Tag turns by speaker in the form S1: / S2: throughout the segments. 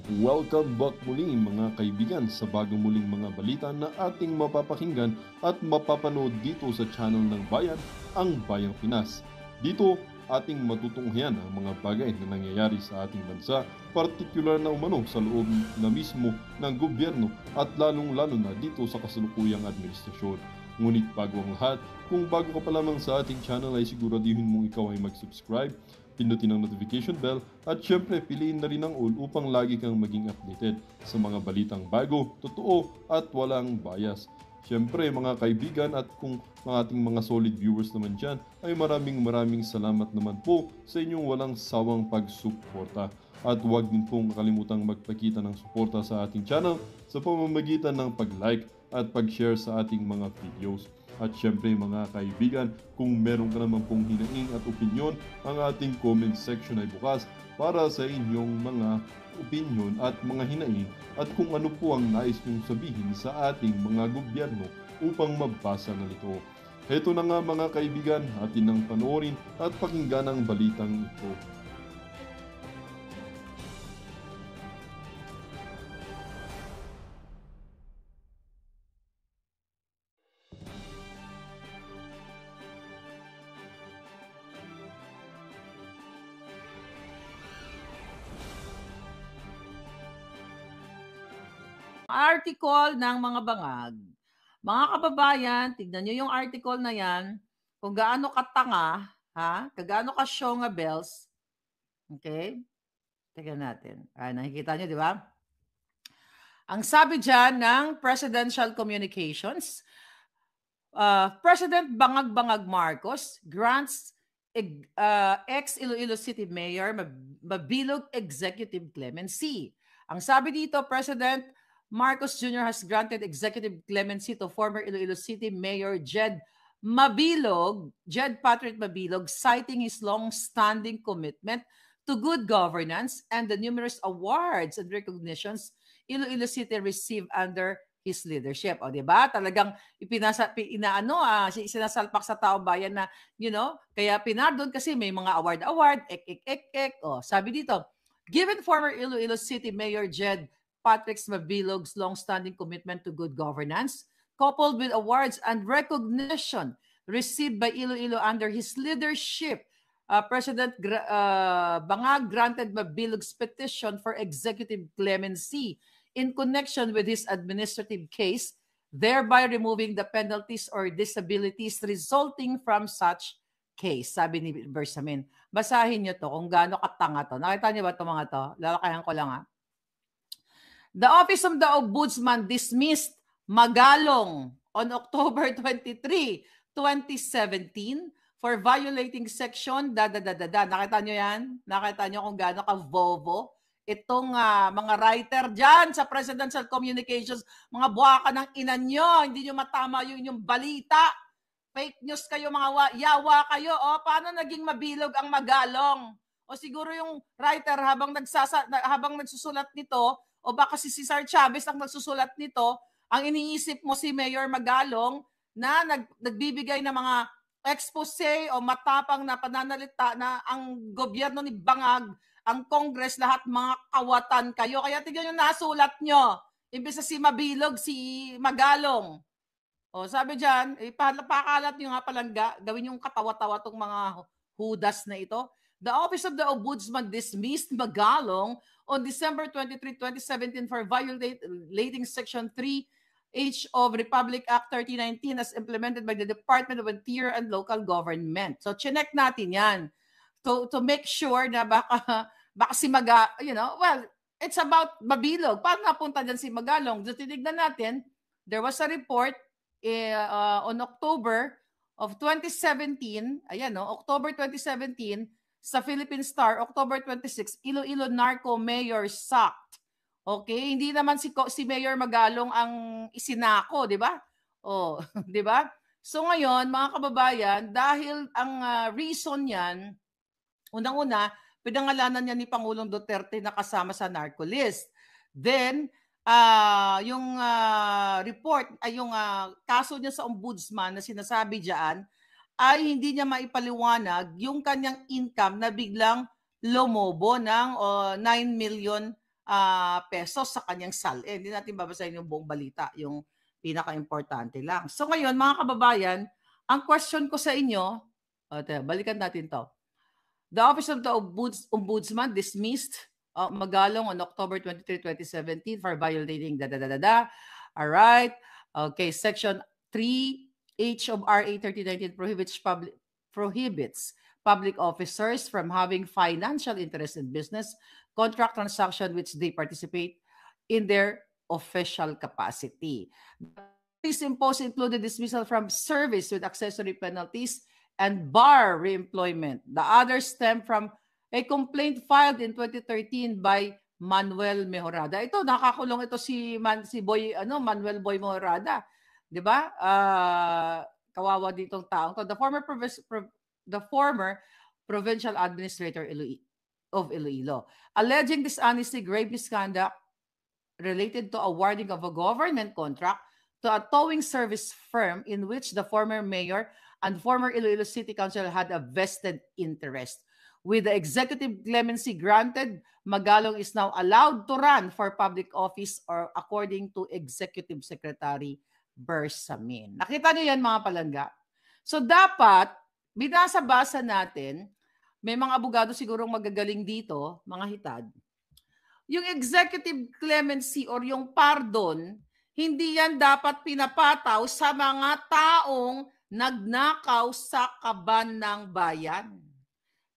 S1: Welcome back muli mga kaibigan sa bagong muling mga balita na ating mapapakinggan at mapapanood dito sa channel ng Bayan, ang Bayang Pinas. Dito, ating matutunghayan ang mga bagay na nangyayari sa ating bansa, partikular na umano sa loob na mismo ng gobyerno at lalong-lalo na dito sa kasalukuyang administrasyon. Ngunit bago ang lahat, kung bago ka pa lamang sa ating channel ay siguraduhin mong ikaw ay mag-subscribe, pindutin ang notification bell at syempre piliin na rin ang all upang lagi kang maging updated sa mga balitang bago, totoo at walang bias. Syempre mga kaibigan at kung mga ating mga solid viewers naman dyan ay maraming salamat naman po sa inyong walang sawang pagsuporta. At huwag din pong kalimutang magpakita ng suporta sa ating channel sa pamamagitan ng pag-like at pag-share sa ating mga videos. At syempre mga kaibigan, kung meron ka naman pong hinaing at opinyon, ang ating comment section ay bukas para sa inyong mga opinyon at mga hinaing at kung ano po ang nais nyong sabihin sa ating mga gobyerno upang mabasa na ito. Heto na nga mga kaibigan, atin nang panoorin at pakinggan ang balitang ito.
S2: Article ng mga bangag. Mga kababayan, tignan nyo yung article na yan, kung gaano katanga, gaano ka Shonga Bells. Okay? Tignan natin. Nakikita nyo, di ba? Ang sabi dyan ng Presidential Communications, President Bangag-Bangag Marcos grants ex-Iloilo City Mayor Mabilog Executive Clemency. Ang sabi dito, President Marcos Jr. has granted executive clemency to former Iloilo City Mayor Jed Patrick Mabilog, citing his long-standing commitment to good governance and the numerous awards and recognitions Iloilo City received under his leadership. O, di ba? Talagang sinasalpak sa tao bayan na, kaya pinardon kasi may mga award, O, sabi dito, given former Iloilo City Mayor Jed Patrick Mabilog's long-standing commitment to good governance, coupled with awards and recognition received by Iloilo under his leadership, President Bangag granted Mabilog's petition for executive clemency in connection with his administrative case, thereby removing the penalties or disabilities resulting from such case. Sabi ni Bersamin. Basahin nyo to kung gaano katanga to. Nakita nyo ba ito mga to? Lalakayan ko lang The Office of the Ombudsman dismissed Magalong on October 23, 2017 for violating section Nakita nyo yan? Nakita nyo kung gaano ka-vovo? Itong mga writer dyan sa Presidential Communications, mga buwaka ng inan nyo, hindi nyo matama yung balita. Fake news kayo, mga yawa kayo. O, paano naging Mabilog ang Magalong? O siguro yung writer habang nagsusulat nito, o baka si Cesar Chavez ang nagsusulat nito, ang iniisip mo si Mayor Magalong na nagbibigay ng mga expose o matapang na pananalita na ang gobyerno ni Bangag, ang Congress, lahat mga kawatan kayo. Kaya tignan yung nasulat nyo. Imbes na si Mabilog, si Magalong. O sabi dyan, pakalat nyo nga palangga, gawin yung katawa-tawa tong mga hudas na ito. The Office of the Ombudsman dismissed Magalong on December 23, 2017 for violating Section 3H of Republic Act 3019 as implemented by the Department of Interior and Local Government. So, chinek natin yan to make sure na baka si it's about Mabilog. Paano napunta dyan si Magalong? So, tinignan natin, there was a report on October of 2017, October 2017, sa Philippine Star, October 26, Iloilo Narco Mayor sacked. Okay, hindi naman si Mayor Magalong ang isinako, di ba? Oh, di ba? So ngayon, mga kababayan, dahil ang reason niyan, unang-una, pinangalanan niya ni Pangulong Duterte na kasama sa narco list. Then, yung report, yung kaso niya sa ombudsman na sinasabi diyan, ay hindi niya maipaliwanag yung kanyang income na biglang lumobo ng 9 million pesos sa kanyang SALE. Hindi natin babasahin yung buong balita, yung pinaka-importante lang. So ngayon, mga kababayan, ang question ko sa inyo, balikan natin to. The Office of the Ombudsman dismissed Magalong on October 23, 2017 for violating da-da-da-da-da. All right. Okay, Section 3H of RA 3019 prohibits public officers from having financial interest in business, contract transaction which they participate in their official capacity. These imposed included dismissal from service with accessory penalties and bar reemployment. The others stem from a complaint filed in 2013 by Manuel Mejorada. Ito, nakakulong ito si Manuel Boy Mejorada. 'Di ba? Kawawa ditong taong to. The former provincial administrator of Iloilo, alleging dishonesty, grave misconduct related to awarding of a government contract to a towing service firm in which the former mayor and former Iloilo City Council had a vested interest. With the executive clemency granted, Magalong is now allowed to run for public office or according to Executive Secretary Bersamin. Nakita niyo yan, mga palangga? So dapat, binasa-basa natin, may mga abogado sigurong magagaling dito, mga hitad, yung executive clemency or yung pardon, hindi yan dapat pinapataw sa mga taong nagnakaw sa kaban ng bayan.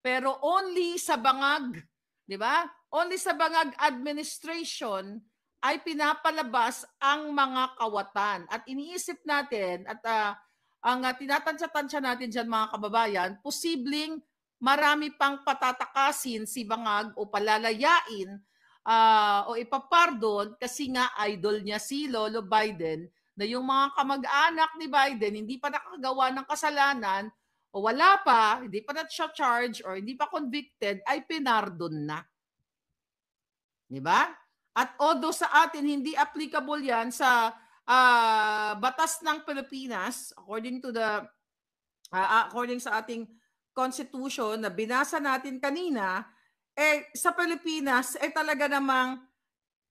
S2: Pero only sa bangag, di ba? Only sa bangag administration ay pinapalabas ang mga kawatan. At iniisip natin at ang tinatansya-tansya natin dyan, mga kababayan, posibleng marami pang patatakasin si bangag o palalayain o ipapardon kasi nga idol niya si Lolo Biden na yung mga kamag-anak ni Biden hindi pa nakagawa ng kasalanan o wala pa, hindi pa na-charge or hindi pa convicted, ay pinardon na. Diba? At although sa atin hindi applicable yan sa batas ng Pilipinas, according sa ating constitution na binasa natin kanina, sa Pilipinas, talaga namang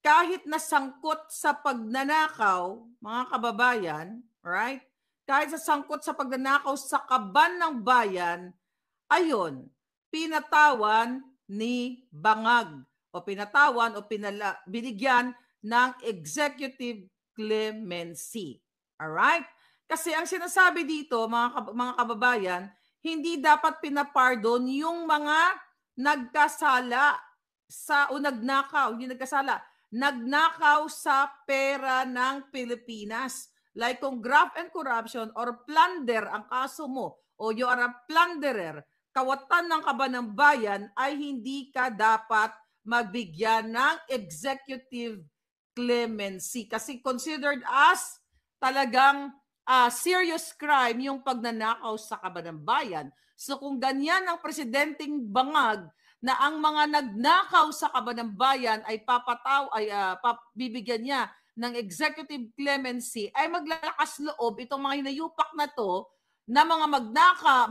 S2: kahit nasangkot sa pagnanakaw, mga kababayan, right? Kahit sa sangkot sa pagnanakaw sa kaban ng bayan, ayon, pinatawan ni bangag o pinatawan o binigyan ng executive clemency. Alright? Kasi ang sinasabi dito, mga kababayan, hindi dapat pinapardon yung mga nagkasala o nagnakaw, hindi nagkasala, nagnakaw sa pera ng Pilipinas. Like kung graft and corruption or plunder ang kaso mo o you are a plunderer, kawatan ng kaban ng bayan ay hindi ka dapat magbigyan ng executive clemency kasi considered as talagang serious crime yung pagnanakaw sa kaban ng bayan. So kung ganyan ang presidenteng bangag na ang mga nagnakaw sa kaban ng bayan ay bibigyan niya ng executive clemency, ay maglalakas loob itong mga hinayupak na to na mga magnakaw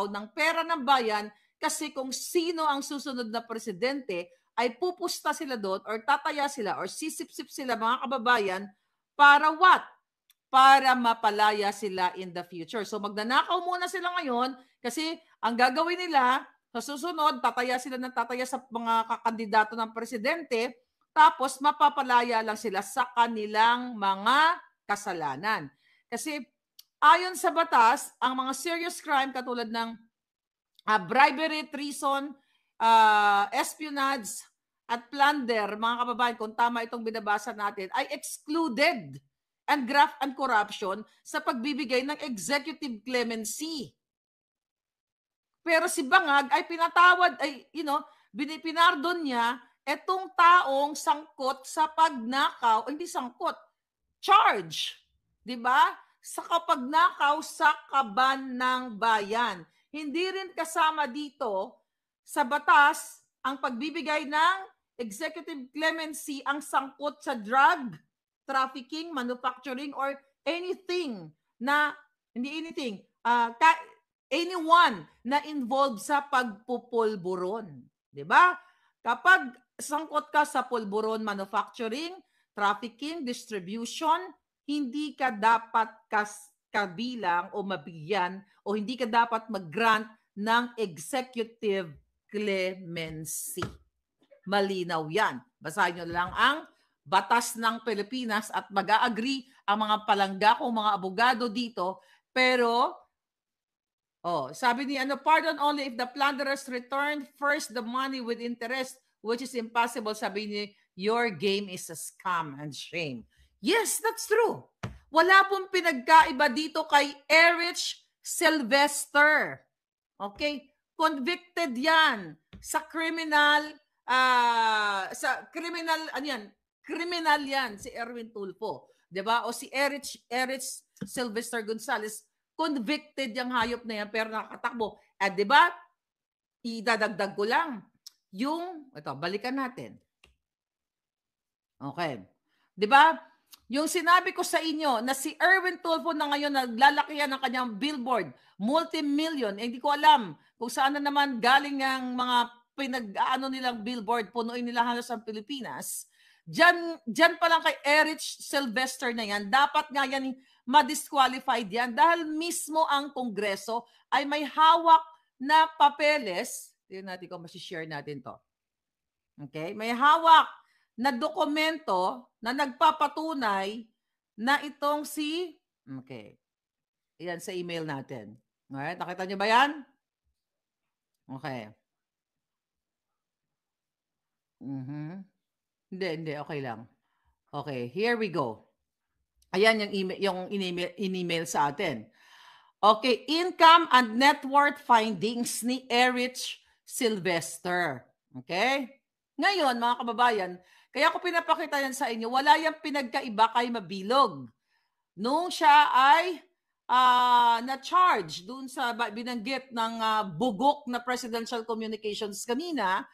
S2: ng pera ng bayan kasi kung sino ang susunod na presidente ay pupusta sila doon or tataya sila or sisip-sip sila, mga kababayan, para what? Para mapalaya sila in the future. So magnanakaw muna sila ngayon kasi ang gagawin nila sa susunod, tataya sila ng tataya sa mga kakandidato ng presidente, tapos mapapalaya lang sila sa kanilang mga kasalanan. Kasi ayon sa batas, ang mga serious crime katulad ng bribery, treason, espionage, at plunder, mga kababayan, kung tama itong binabasa natin, ay excluded and graft and corruption sa pagbibigay ng executive clemency. Pero si bangag ay pinatawad, pinardon niya etong taong sangkot sa pagnakaw, hindi sangkot, charge, di ba? Sa kapagnakaw sa kaban ng bayan. Hindi rin kasama dito sa batas ang pagbibigay ng executive clemency ang sangkot sa drug trafficking, manufacturing, or anything na, anyone na involved sa pagpupulburon. Di ba? Kapag sangkot ka sa pulburon manufacturing, trafficking, distribution, hindi ka dapat kabilang o mabigyan o hindi ka dapat mag-grant ng executive clemency. Malinaw yan. Basahin nyo lang ang batas ng Pilipinas at mag-agree ang mga palangga kong mga abogado dito. Pero, sabi ni pardon only if the plunderers return first the money with interest, which is impossible. Sabi ni, your game is a scam and shame. Yes, that's true. Wala pong pinagkaiba dito kay Erich Sylvester. Okay? Convicted yan sa criminal, criminal yan si Erwin Tulfo. Diba? O si Erich Sylvester Gonzales, convicted yung hayop na yan pero nakatakbo. At diba, idadagdag ko lang, balikan natin. Okay. Diba? Yung sinabi ko sa inyo na si Erwin Tulfo na ngayon naglalakihan ng kanyang billboard, multi-million, hindi ko alam kung saan na naman galing ang mga pinag-ano nilang billboard, punuin nila halos ang Pilipinas. Diyan pa lang kay Erich Sylvester na yan, dapat nga yan ma-disqualified yan dahil mismo ang Kongreso ay may hawak na papeles. Tingnan natin kung masishare natin to. Okay? May hawak na dokumento na nagpapatunay na itong yan sa email natin. Alright, nakita niyo ba yan? Okay. Hindi, okay lang. Okay, here we go. Ayan yung in-email sa atin. Okay, income and net worth findings ni Erich Sylvester. Okay? Ngayon, mga kababayan, kaya ko pinapakita yan sa inyo, wala yung pinagkaiba kay Mabilog. Nung siya ay na-charge dun sa binanggit ng bugok na presidential communications kanina,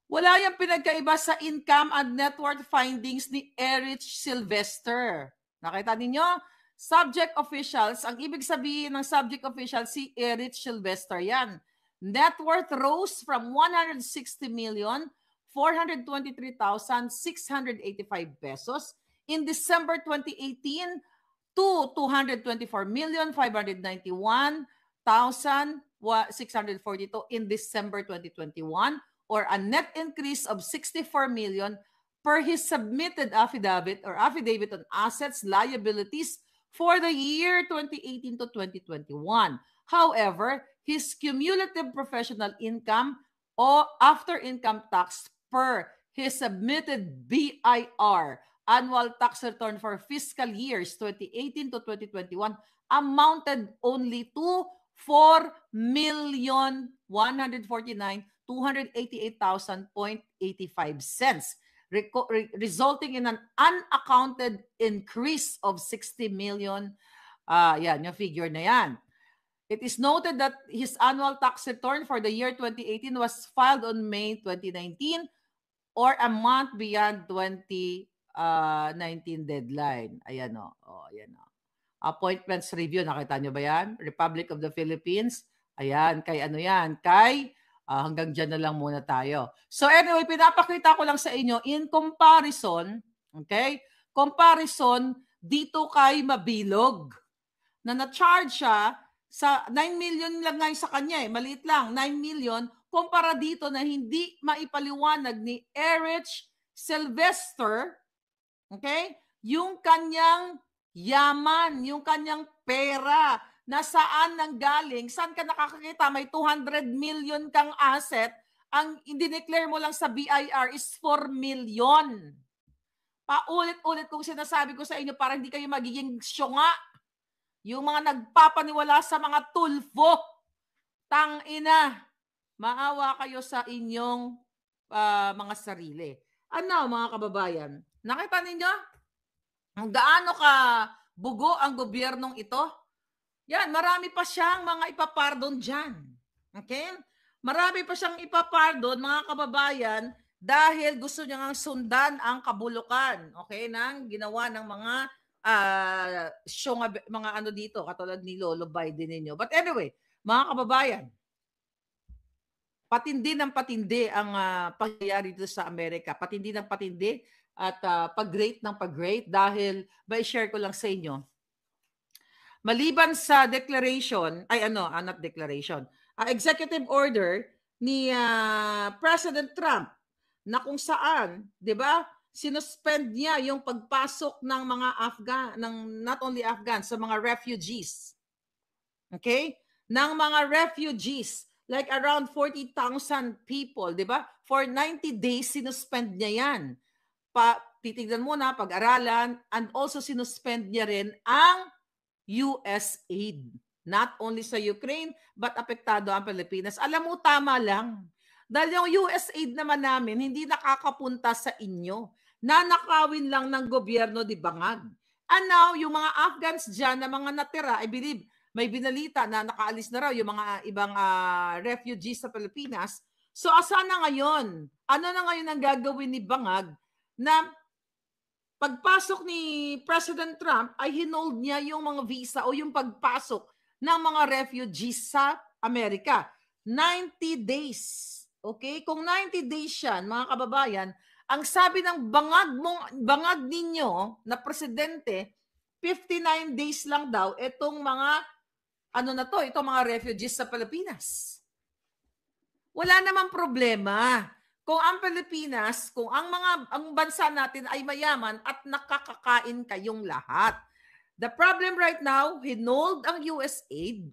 S2: wala yung pinagkaiba sa income and net worth findings ni Erich Sylvester. Nakita ninyo? Subject officials, ang ibig sabihin ng subject official, si Erich Sylvester yan. Net worth rose from 160,423,685 pesos in December 2018 to 224,591,642 in December 2021, or a net increase of 64 million per his submitted affidavit on assets, liabilities for the year 2018 to 2021. However, his cumulative professional income or after income tax per his submitted BIR annual tax return for fiscal years 2018 to 2021 amounted only to 4,149,288,000.85, resulting in an unaccounted increase of 60 million. Yan, yung figure na yan. It is noted that his annual tax return for the year 2018 was filed on May 2019 or a month beyond 2019 deadline. Ayan o. Ayan o. Appointments review. Nakita nyo ba yan? Republic of the Philippines. Ayan. Kay ano yan? Kay hanggang dyan na lang muna tayo. So anyway, pinapakita ko lang sa inyo in comparison, okay? Comparison dito kay Mabilog na na-charge siya sa 9 million lang ngayon sa kanya maliit lang, 9 million, kumpara dito na hindi maipaliwanag ni Erich Sylvester, okay? Yung kanyang yaman, yung kanyang pera, na saan nanggaling, saan ka nakakakita, may 200 million kang asset, ang i-declare mo lang sa BIR is 4 million. Paulit-ulit kong sinasabi ko sa inyo para hindi kayo magiging syunga. Yung mga nagpapaniwala sa mga tulfo, tangina, maawa kayo sa inyong mga sarili. Ano mga kababayan, nakita ninyo? Gaano ka bugo ang gobyernong ito? Yan, marami pa siyang mga ipapardon dyan. Okay? Marami pa siyang ipapardon, mga kababayan, dahil gusto niya ngang sundan ang kabulukan, okay, ng ginawa ng mga mga ano dito, katulad ni Lolo Biden ninyo. But anyway, mga kababayan, patindi ng patindi ang pangyayari dito sa Amerika. Patindi ng patindi at pag-rate ng pag-rate dahil share ko lang sa inyo. Maliban sa declaration, not declaration, executive order ni President Trump na kung saan, 'di ba, sinuspend niya yung pagpasok ng mga Afghan, ng not only Afghan, sa mga refugees. Okay? Ng mga refugees, like around 40,000 people, 'di ba? For 90 days sinuspend niya 'yan. Titignan mo na, pag-aralan, and also sinuspend niya rin ang US aid. Not only sa Ukraine, but apektado ang Pilipinas. Alam mo, tama lang. Dahil yung US aid naman namin, hindi nakakapunta sa inyo. Nanakawin lang ng gobyerno di Bangag. And now, yung mga Afghans dyan na mga natira, I believe, may binalita na nakaalis na raw yung mga ibang refugees sa Pilipinas. So, asa na ngayon? Ano na ngayon ang gagawin ni Bangag na pagpasok ni President Trump ay hinold niya yung mga visa o yung pagpasok ng mga refugees sa Amerika. 90 days. Okay? Kung 90 days yan, mga kababayan, ang sabi ng bangag ninyo na presidente, 59 days lang daw itong mga itong mga refugees sa Pilipinas. Wala namang problema. Kung ang Pilipinas, kung ang bansa natin ay mayaman at nakakakain kayong lahat. The problem right now, hinold ang US aid.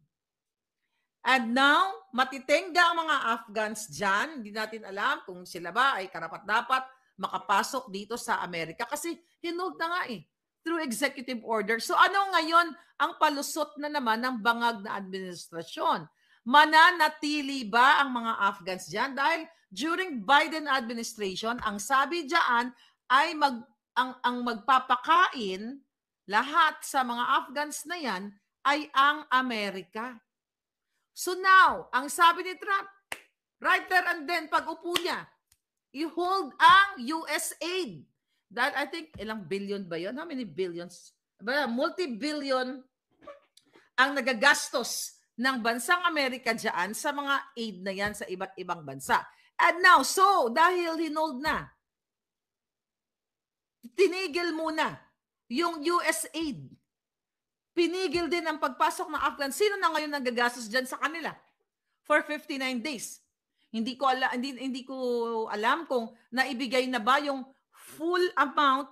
S2: And now, matitenga ang mga Afghans dyan. Hindi natin alam kung sila ba ay karapat-dapat makapasok dito sa Amerika. Kasi hinold na nga through executive order. So ano ngayon ang palusot na naman ng bangag na administrasyon? Mananatili ba ang mga Afghans dyan? Dahil during Biden administration, ang sabi diyan ay ang magpapakain lahat sa mga Afghans na yan ay ang Amerika. So now, ang sabi ni Trump, right there and then, pag upo niya, i-hold ang US aid. Dahil I think, ilang billion ba yun? How many billions? Multi-billion ang nagagastos ng bansang Amerika dyan sa mga aid na yan sa iba't ibang bansa. And now, so, dahil hinold na, tinigil muna yung US aid. Pinigil din ang pagpasok ng Afghan. Sino na ngayon nagagastos dyan sa kanila? For 59 days. Hindi ko alam kung naibigay na ba yung full amount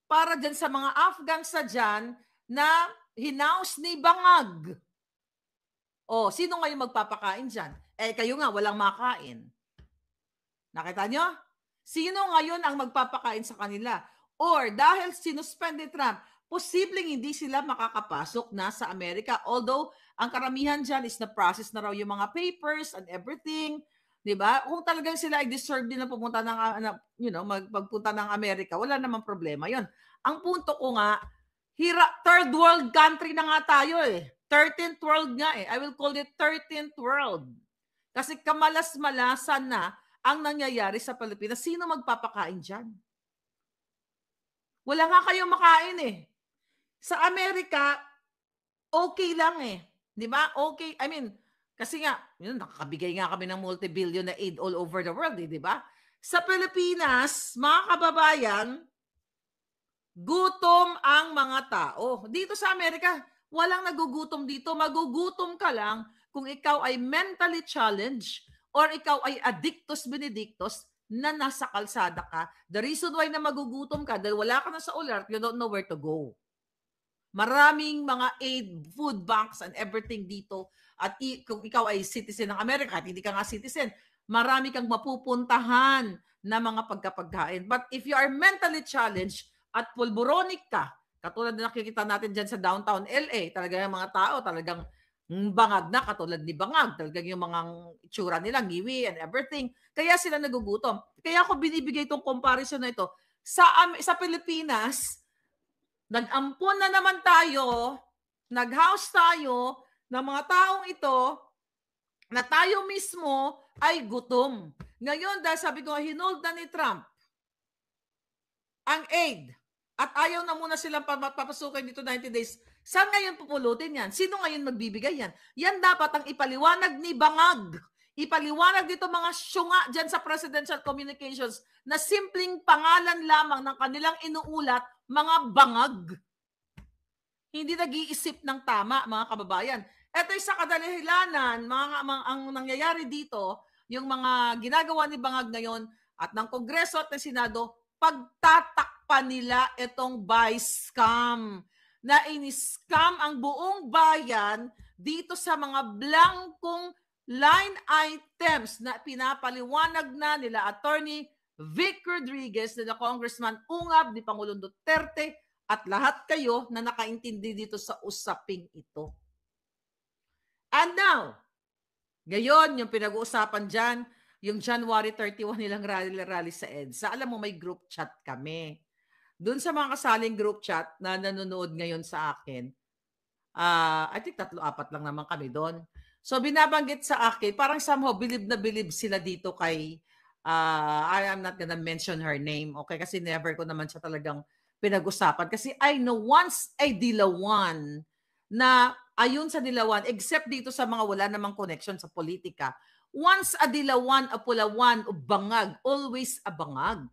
S2: para dyan sa mga Afghans sa dyan na hinaus ni Bangag. Sino ngayon magpapakain dyan? Kayo nga, walang makain. Nakita nyo? Sino ngayon ang magpapakain sa kanila? Or dahil sinuspend ni Trump, posibleng hindi sila makakapasok na sa Amerika. Although, ang karamihan dyan is na-process na raw yung mga papers and everything. Diba? Kung talagang sila ay deserve din na pumunta magpunta ng Amerika, wala namang problema yon. Ang punto ko nga, third world country na nga tayo 13th world nga I will call it 13th world. Kasi kamalas-malasan na ang nangyayari sa Pilipinas. Sino magpapakain dyan? Wala nga kayong makain Sa Amerika, okay lang Di ba? Okay. I mean, kasi nga, nakakabigay nga kami ng multi-billion na aid all over the world, di ba? Sa Pilipinas, mga kababayan, gutom ang mga tao. Dito sa Amerika, walang nagugutom dito. Magugutom ka lang kung ikaw ay mentally challenged or ikaw ay addictus benedictus na nasa kalsada ka. The reason why na magugutom ka, dahil wala ka na sa alert, you don't know where to go. Maraming mga aid, food banks, and everything dito. At kung ikaw ay citizen ng Amerika, at hindi ka nga citizen, marami kang mapupuntahan na mga pagkapagkain. But if you are mentally challenged at pulboronic ka, katulad na nakikita natin dyan sa downtown LA, talaga yung mga tao, talagang bangag na, katulad ni Bangag, talagang yung mga itsura nila, ngiwi and everything. Kaya sila nagugutom. Kaya ako binibigay itong comparison na ito. Sa Pilipinas, nag-ampon na naman tayo, nag-house tayo ng mga taong ito na tayo mismo ay gutom. Ngayon, dahil sabi ko, hinold na ni Trump ang aid at ayaw na muna silang papasukin dito 90 days. Saan ngayon pupulutin yan? Sino ngayon magbibigay yan? Yan dapat ang ipaliwanag ni Bangag. ipaliwanag dito mga syunga dyan sa presidential communications na simpleng pangalan lamang ng kanilang inuulat, mga bangag. Hindi nag-iisip ng tama, mga kababayan. Ito sa kadalilanan, ang nangyayari dito, yung mga ginagawa ni Bangag ngayon at ng Kongreso at ng Senado, pagtatakpan nila itong buy scam na in-scam ang buong bayan dito sa mga blankong line items na pinapaliwanag na nila Attorney Vic Rodriguez, nila Congressman Ungab, ni Pangulong Duterte, at lahat kayo na nakaintindi dito sa usaping ito. And now, ngayon, yung pinag-uusapan dyan, yung January 31 nilang rally sa EDSA, alam mo may group chat kami. Doon sa mga kasaling group chat na nanonood ngayon sa akin, I think 3-4 lang naman kami doon. So binabanggit sa akin, parang somehow bilib na bilib sila dito kay, I am not gonna mention her name, okay? Kasi never ko naman siya talagang pinag-usapan. Kasi I know once ay dilawan na ayun sa dilawan, except dito sa mga wala namang connection sa politika, once a dilawan, a pulawan, o bangag, always a bangag.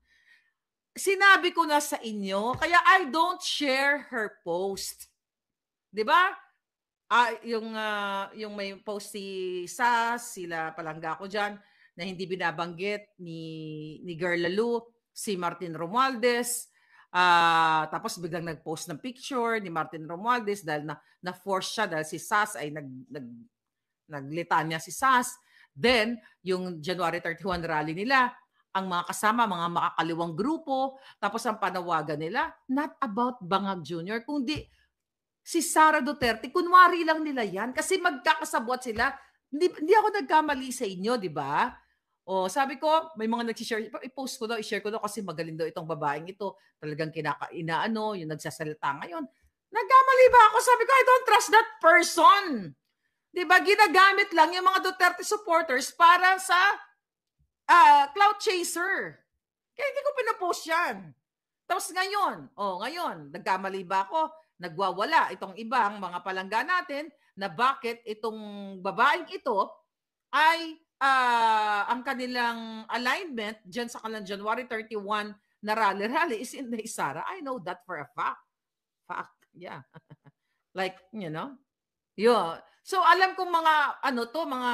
S2: Sinabi ko na sa inyo, kaya I don't share her post. 'Di ba? Yung may post si Sas, sila palangga ko diyan na hindi binabanggit ni Girl Lalu, si Martin Romualdez, tapos biglang nag-post ng picture ni Martin Romualdez dahil na-force siya dahil si Sas ay naglitanya si Sas. Then, yung January 31 rally nila, ang mga kasama, mga makakaliwang grupo, tapos ang panawagan nila, not about Bangag Jr., kundi si Sara Duterte. Kunwari lang nila yan kasi magkakasabwat sila. Hindi ako nagkamali sa inyo, di ba? O, sabi ko, may mga nag-share, i-post ko daw, i-share ko daw kasi magaling daw itong babaeng ito. Talagang inaano, yung nagsasalita ngayon. Nagkamali ba ako? Sabi ko, I don't trust that person. Diba? Ginagamit lang yung mga Duterte supporters para sa clout chaser. Kaya hindi ko pinapost yan. Tapos ngayon, nagkamali ba ako? Nagwawala itong ibang mga palangga natin na bakit itong babaeng ito ay ang kanilang alignment dyan sa kanilang January 31 na rally is in Sara. I know that for a fact. Yeah. Like, you know. Yun. So, alam kong mga, mga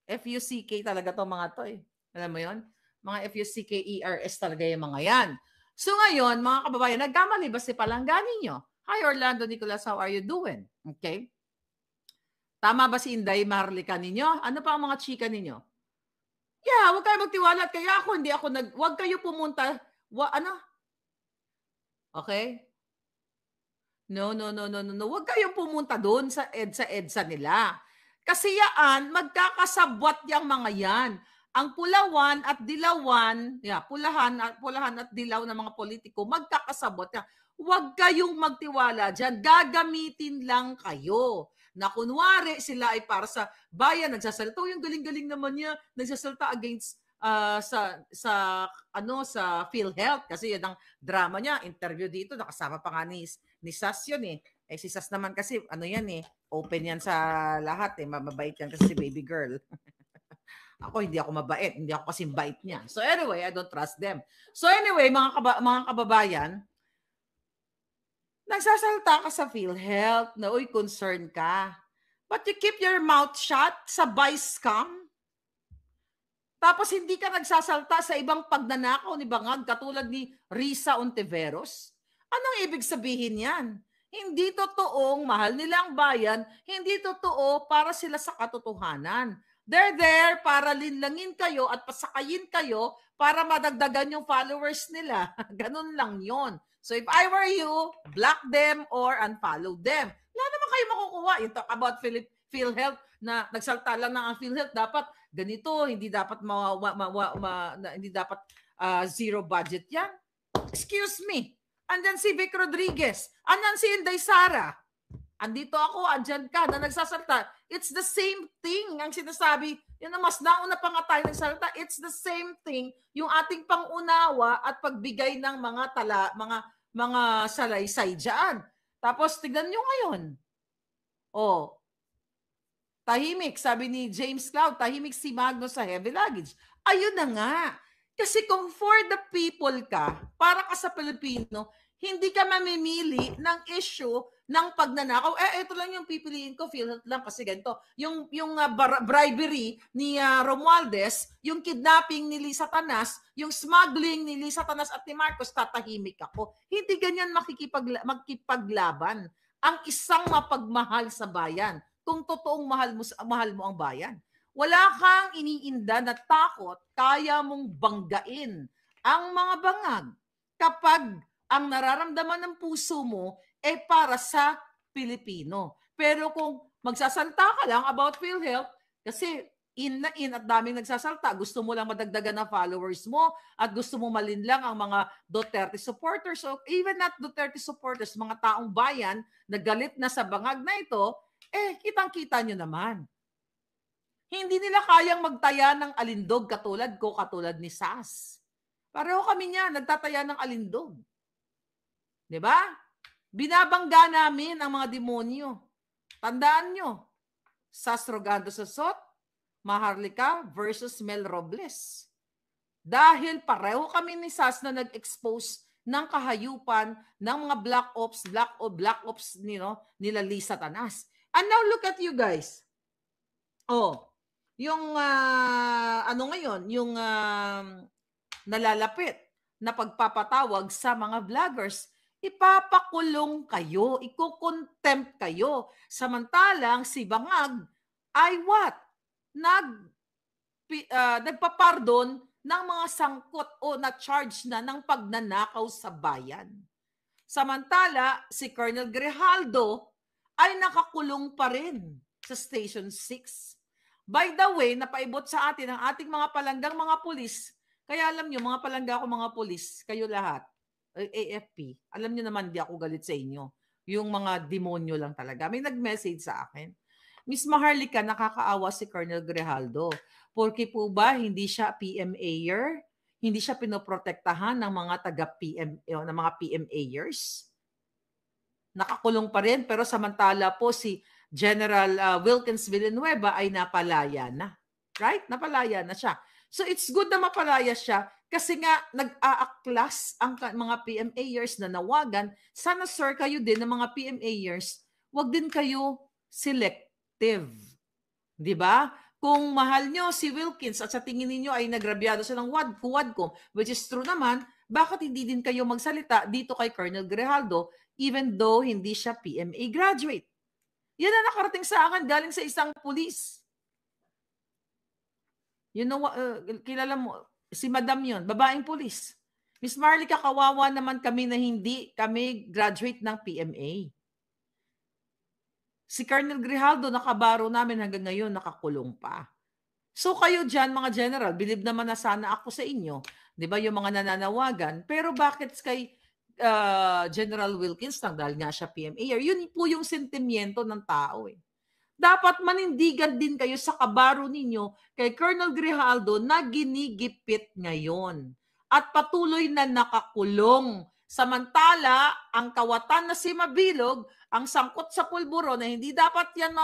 S2: FUCK talaga to mga to eh. Alam mo yon? Mga FUCKERS talaga yung mga yan. So, ngayon, mga kababayan, nagkamali ba si palangga ninyo? Hi, Orlando Nicolas, how are you doing? Okay. Tama ba si Inday Marlica ninyo? Ano pa ang mga chika ninyo? Yeah, huwag kayo magtiwala. Kaya hindi ako huwag kayo pumunta. Okay? No. Huwag kayong pumunta doon sa EDSA nila. Kasi yan, magkakasabwat yung mga yan. Ang pulawan at dilawan, pulahan at dilaw ng mga politiko, magkakasabwat yan. Huwag kayong magtiwala dyan. Gagamitin lang kayo. Na kunwari sila ay para sa bayan, nagsasalita. Yung galing-galing naman niya, nagsasalita against sa PhilHealth kasi yan ang drama niya, interview dito, nakasama pa nga ni Sas yun eh. Si Sas naman kasi open yan sa lahat mabait yan kasi si baby girl. Ako hindi ako mabait, hindi ako kasing bait niya. So anyway, I don't trust them. So anyway, mga kababayan, nagsasalita ka sa PhilHealth na concern ka. But you keep your mouth shut sa buy scam. Tapos hindi ka nagsasalta sa ibang pagnanakaw ni Bangag katulad ni Risa Ontiveros. Anong ibig sabihin yan? Hindi totoong mahal nila ang bayan, hindi totoo para sila sa katotohanan. They're there para linlangin kayo at pasakayin kayo para madagdagan yung followers nila. Ganun lang yon. So if I were you, block them or unfollow them. Wala naman kayo makukuha. You talk about PhilHealth na nagsalta lang ng PhilHealth, dapat ganito, hindi dapat hindi dapat zero budget yan. Excuse me. Andyan si Vic Rodriguez. Andyan si Inday Sara. Andito ako, andyan ka na nagsasalta. It's the same thing ang sinasabi. Yun na mas nauna pa nga tayo nagsalta. It's the same thing. Yung ating pangunawa at pagbigay ng mga salaysay dyan. Tapos tignan nyo ngayon. tahimik, sabi ni James Cloud, tahimik si Magno sa heavy luggage. Ayun na nga. Kasi kung for the people ka, para ka sa Pilipino, hindi ka mamimili ng issue ng pagnanakaw. Ito lang yung pipiliin ko, PhilHealth lang kasi ganito. Yung bribery ni Romualdez, yung kidnapping ni Lisa Tanas, yung smuggling ni Lisa Tanas at ni Marcos, tatahimik ako. Hindi ganyan makikipaglaban ang isang mapagmahal sa bayan. Kung totoong mahal mo ang bayan. Wala kang iniinda na takot, kaya mong banggain ang mga bangag kapag ang nararamdaman ng puso mo ay para sa Pilipino. Pero kung magsasalta ka lang about PhilHealth, kasi in at daming nagsasalta, gusto mo lang madagdagan na followers mo at gusto mo malinlang ang mga Duterte supporters o even not Duterte supporters, mga taong bayan na galit na sa bangag na ito, kitang-kita nyo naman. Hindi nila kayang magtaya ng alindog katulad ko, katulad ni Sas. Pareho kami niya, nagtataya ng alindog. Diba? Binabangga namin ang mga demonyo. Tandaan nyo, Sas Rogando Sosot, Maharlika versus Mel Robles. Dahil pareho kami ni Sas na nag-expose ng kahayupan ng mga black ops nila Lisa Tanas. And now look at you guys. Yung ngayon, yung nalalapit na pagpapatawag sa mga vloggers, ipapakulong kayo, iko-contempt kayo. Samantalang si Bangag ay what? Nagpapardon ng mga sangkot o na-charge na ng pagnanakaw sa bayan. Samantala, si Colonel Grijaldo ay nakakulong pa rin sa Station 6. By the way, napaibot sa atin ang ating mga palanggang mga pulis. Kaya alam nyo, mga palangga ko mga pulis, kayo lahat, AFP, alam nyo naman di ako galit sa inyo. Yung mga demonyo lang talaga. May nag-message sa akin. Miss Maharlika, nakakaawa si Colonel Grijaldo. Porque po ba hindi siya PMAyer? Hindi siya pinoprotektahan ng mga ng mga PMAyers? Nakakulong pa rin, pero samantala po si General Wilkins Villanueva ay napalaya na. Right? Napalaya na siya. So it's good na mapalaya siya kasi nga nag-aaklas ang mga PMAyers na nawagan. Sana sir, kayo din ng mga PMAyers, wag din kayo selective. Di ba? Kung mahal nyo si Wilkins at sa tingin niyo ay nagrabyado siya ng Quadcom, which is true naman, bakit hindi din kayo magsalita dito kay Colonel Grijaldo even though hindi siya PMA graduate? Yan ang nakarating sa akin galing sa isang pulis. You know, kilala mo, si Madam yun, babaeng pulis. Miss Marlica, kawawa naman kami na hindi kami graduate ng PMA. Si Colonel Grijaldo, nakabaro namin hanggang ngayon, nakakulong pa. So kayo dyan, mga general, bilib naman na sana ako sa inyo. Di ba yung mga nananawagan? Pero bakit kay General Wilkins lang dahil nga siya PMA? Yun po yung sentimiento ng tao eh. Dapat manindigan din kayo sa kabaro ninyo kay Colonel Grijaldo na ginigipit ngayon at patuloy na nakakulong. Samantala, ang kawatan na si Mabilog, ang sangkot sa pulburo na hindi dapat yan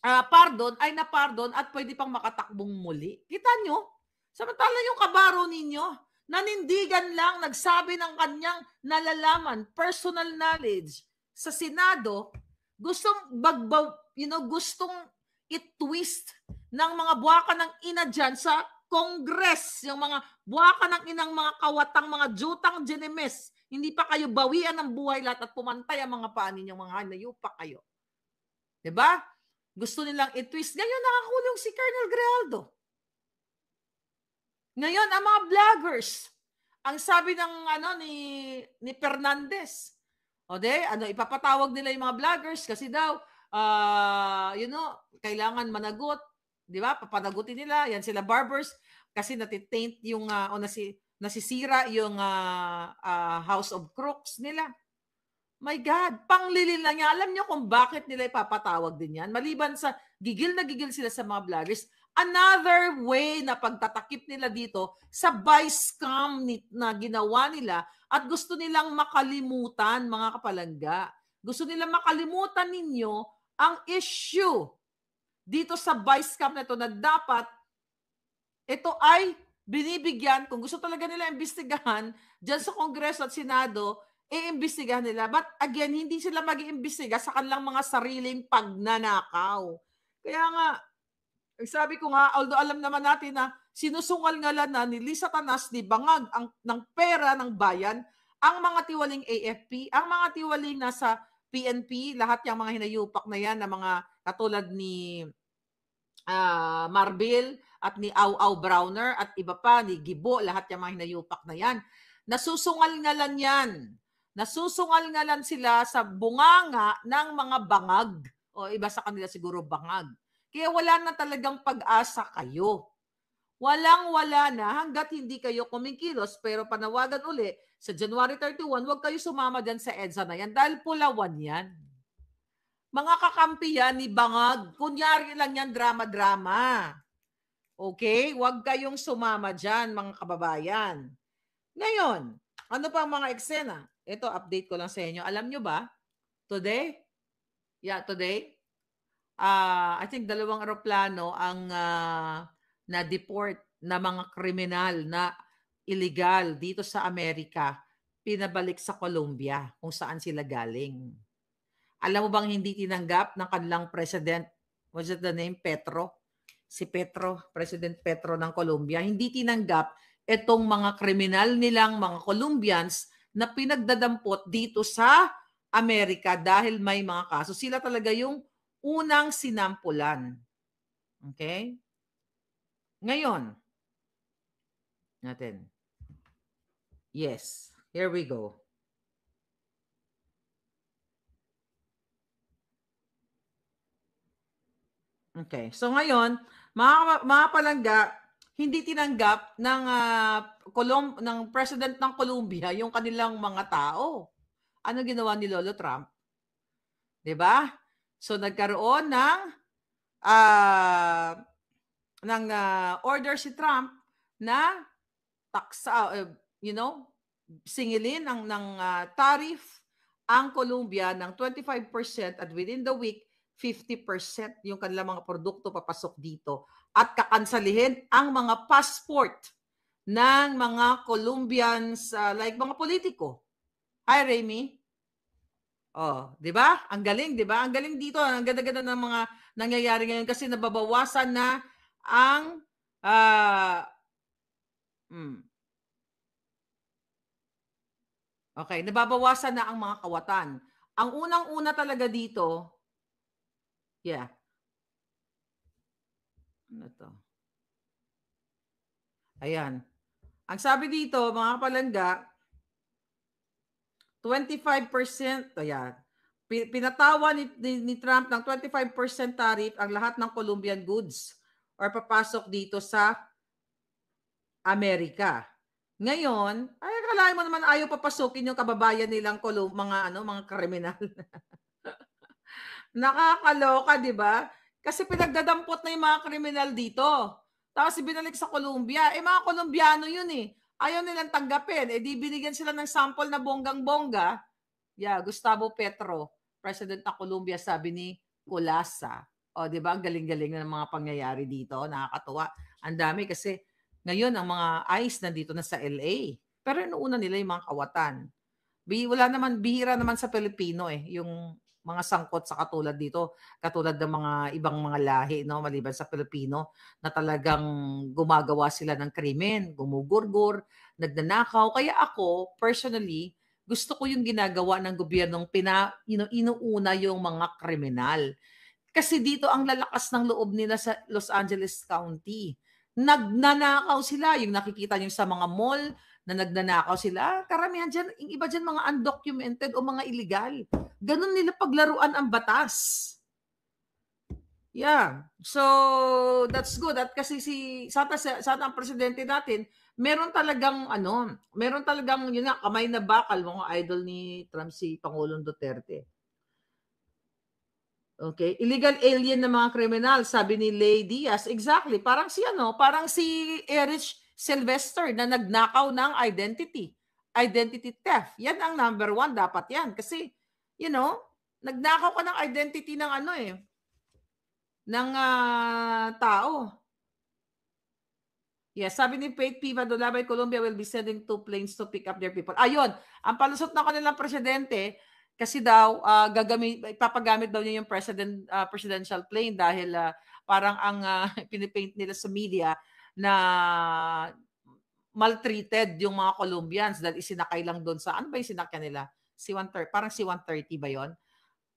S2: pardon, ay na-pardon at pwede pang makatakbong muli. Kita nyo? Samantala yung kabaro ninyo, nanindigan lang, nagsabi ng kanyang nalalaman, personal knowledge sa Senado, gustong gustong i-twist ng mga buwaka ng ina dyan sa Congress, yung mga buwaka ng inang mga kawatang, mga jutang genemes, hindi pa kayo bawian ng buhay lahat at pumantay ang mga paa ninyong mga hanayo pa kayo. Diba? Gusto nilang i-twist. Ngayon nakakulong si Colonel Grijaldo. Ngayon, ang mga vloggers, ang sabi ng ni Fernandez, ipapatawag nila yung mga vloggers kasi daw, kailangan managot. Di ba? Papanagutin nila. Yan sila barbers kasi natitaint yung, nasisira yung House of Crooks nila. My God, panglilin lang niya. Alam niyo kung bakit nila ipapatawag din yan? Maliban sa gigil na gigil sila sa mga vloggers, another way na pagtatakip nila dito sa vice scam na ginawa nila at gusto nilang makalimutan, mga kapalangga. Gusto nilang makalimutan ninyo ang issue dito sa vice cap na ito na dapat ito ay binibigyan, kung gusto talaga nila imbestigahan dyan sa Kongreso at Senado, iimbestigahan nila. But again, hindi sila mag-iimbestiga sa kanilang mga sariling pagnanakaw. Kaya nga, sabi ko nga, although alam naman natin na sinusungal-ngalan na ni Lisa Tanas ni Bangag ng pera ng bayan, ang mga tiwaling AFP, ang mga tiwaling nasa PNP, lahat yung mga hinayupak na yan na mga katulad ni Marbil at ni Au Browner at iba pa, ni Gibo, lahat yung mga hinayupak na yan. Nasusungal-ngalan yan. Nasusungal-ngalan sila sa bunganga ng mga bangag. O iba sa kanila siguro bangag. Kaya wala na talagang pag-asa kayo. Walang-wala na hanggat hindi kayo kumikilos. Pero panawagan uli, sa January 31, huwag kayo sumama dyan sa EDSA na yan dahil pulawan yan. Mga kakampi yan ni Bangag. Kunyari lang yan, drama-drama. Okay? Huwag kayong sumama dyan, mga kababayan. Ngayon, ano pa ang mga eksena? Ito, update ko lang sa inyo. Alam nyo ba? Today? Today. I think 2 eroplano ang na-deport na mga kriminal na illegal dito sa Amerika, pinabalik sa Colombia kung saan sila galing. Alam mo bang hindi tinanggap ng kanilang president, what's the name, Petro? Si Petro, President Petro ng Colombia, hindi tinanggap itong mga kriminal nilang mga Colombians na pinagdadampot dito sa Amerika dahil may mga kaso. Sila talaga yung unang sinampulan. Okay? Ngayon, natin. Yes, here we go. Okay. So ngayon, mga palangga, hindi tinanggap ng ng president ng Colombia yung kanilang mga tao. Ano ginawa ni Lolo Trump? 'Di ba? So nagkaroon ng order si Trump na taksa, singilin ng tariff ang Colombia ng 25% at within the week 50% yung kanilang mga produkto papasok dito at kakansalihin ang mga passport ng mga Colombians like mga politiko. Hi, Remy. Oh, 'di ba? Ang galing, 'di ba? Ang galing dito. Ang ganda-ganda ng mga nangyayari ngayon kasi nababawasan na ang Okay, nababawasan na ang mga kawatan. Ang unang-una talaga dito, ano to? Ayan. Ang sabi dito, mga kapalangga, 25%, ayan. Pinatawa ni Trump ng 25% tariff ang lahat ng Colombian goods or papasok dito sa Amerika. Ngayon, ay akalain mo naman ayaw papasukin yung kababayan nilang mga kriminal. Nakakaloka, 'di ba? Kasi pinagdadampot na yung mga kriminal dito. Tapos ibinalik sa Colombia. Mga Colombiano yun eh. Ayaw nilang tanggapin. Di binigyan sila ng sample na bonggang-bongga. Gustavo Petro, President ng Colombia, sabi ni Colasa. O, 'di ba? Ang galing-galing na ng mga pangyayari dito. Nakakatuwa. Ang dami kasi ngayon ang mga ICE nandito na sa LA. Pero inuuna nila yung mga kawatan. Bihira naman sa Pilipino yung mga sangkot sa katulad dito, katulad ng mga ibang mga lahi, no, maliban sa Pilipino, na talagang gumagawa sila ng krimen, gumugurgur, nagnanakaw. Kaya ako, personally, gusto ko yung ginagawa ng gobyernong inuuna yung mga kriminal. Kasi dito ang lalakas ng loob nila sa Los Angeles County. Nagnanakaw sila, yung nakikita nyo sa mga mall, na nagnanakaw sila. Karamihan dyan, yung iba dyan mga undocumented o mga illegal. Ganun nila paglaruan ang batas. So that's good. At kasi sana ang presidente natin, meron talagang yun nga, kamay na bakal, mga idol ni Trump, si Pangulong Duterte. Okay, illegal alien na mga kriminal, sabi ni Lay Diaz. Exactly, parang si Erich Sylvester na nagnakaw ng identity theft. Yan ang number 1 dapat yan kasi Nagnakaw ka ng identity ng ano eh, ng tao. Yes, sabi ni Faith Piva, Dolabay, Colombia will be sending 2 planes to pick up their people. Ayun, ang palusot ng kanilang presidente, kasi daw, ipapagamit daw niya yung presidential plane dahil parang ang pinipaint nila sa media na maltreated yung mga Colombians dahil isinakay lang doon sa, ano ba yung sinakyan nila? C-130, parang C-130 ba yon?